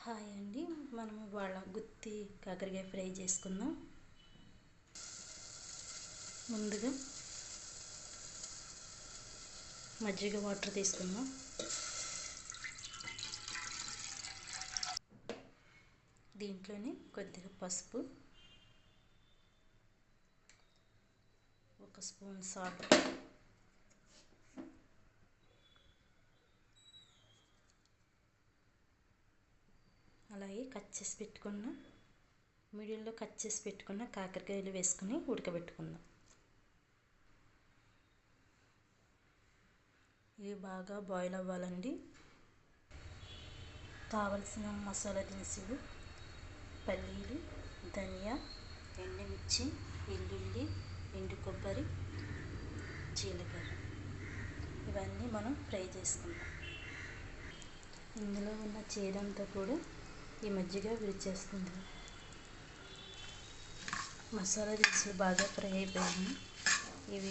Hi అండి, మనం ఇవాళ గుత్తి కాకరకాయ ఫ్రై చేసుకుందాం. ముందుగా మజ్జిగ వాటర్ తీసుకుందాం. దీంట్లోని కొద్దిగా పసుపు, ఒక స్పూన్ సాల్ట్, అలాగే మిడిల్లో కట్ చేసి పెట్టుకున్న కాకరకాయలు వేసుకుని ఉడకబెట్టుకుందాం. ఇవి బాగా బాయిల్ అవ్వాలండి. కావలసిన మసాలా దినుసులు: పల్లీలు, ధనియా, ఎండుమిర్చి, వెల్లుల్లి, ఎండు కొబ్బరి, జీలకర్ర. ఇవన్నీ మనం ఫ్రై చేసుకుందాం. ఇందులో ఉన్న చేదంతా కూడా ఈ మజ్జిగ విరిచేస్తుంది. మసాలా దినుసులు బాగా ఫ్రై అయిపోయాయి. ఇవి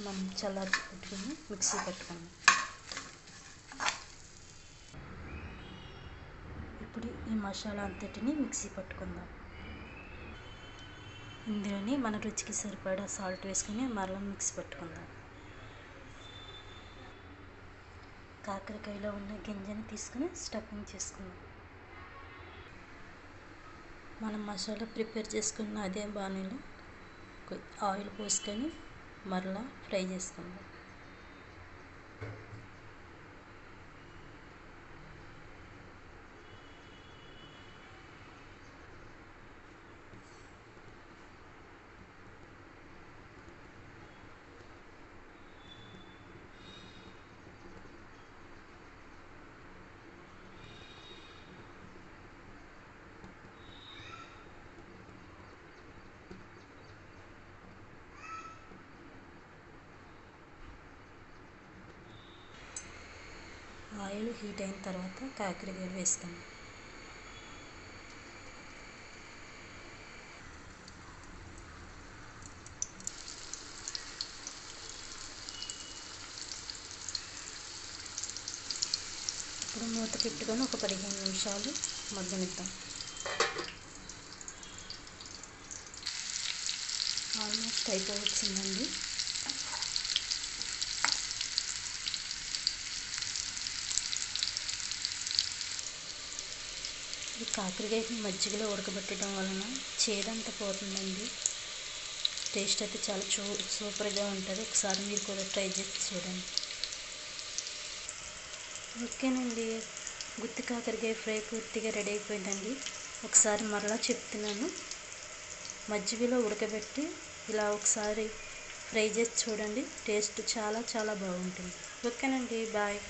మనం చల్లార్చి పెట్టుకుని మిక్సీ పట్టుకుందాం. ఇప్పుడు ఈ మసాలా అంతటిని మిక్సీ పట్టుకుందాం. ఇందులోని మన రుచికి సరిపడా సాల్ట్ వేసుకుని మరలా మిక్సీ పట్టుకుందాం. కాకరకాయలో ఉన్న గింజని తీసుకుని స్టఫింగ్ చేసుకుందాం. మనం మసాలా ప్రిపేర్ చేసుకున్న అదే బాణీలో ఆయిల్ పోసుకొని మరలా ఫ్రై చేసుకుందాం. ఆయిల్ హీట్ అయిన తర్వాత కాకరకాయలు వేసుకుందాం. ఇప్పుడు మూత పెట్టుకొని ఒక 15 నిమిషాలు మగ్గనిద్దాం. ఆల్మోస్ట్ అయిపోవచ్చిందండి. ఈ కాకరకాయని మజ్జిగలో ఉడకబెట్టడం వలన చేదంతా పోతుందండి. టేస్ట్ అయితే చాలా సూపర్గా ఉంటుంది. ఒకసారి మీరు కూడా ట్రై చేసి చూడండి. ఓకేనండి, గుత్తి కాకరకాయ ఫ్రై పూర్తిగా రెడీ అయిపోయిందండి. ఒకసారి మరలా చెప్తున్నాను, మజ్జిగలో ఉడకబెట్టి ఇలా ఒకసారి ఫ్రై చేసి చూడండి. టేస్ట్ చాలా చాలా బాగుంటుంది. ఓకేనండి, బాయ్.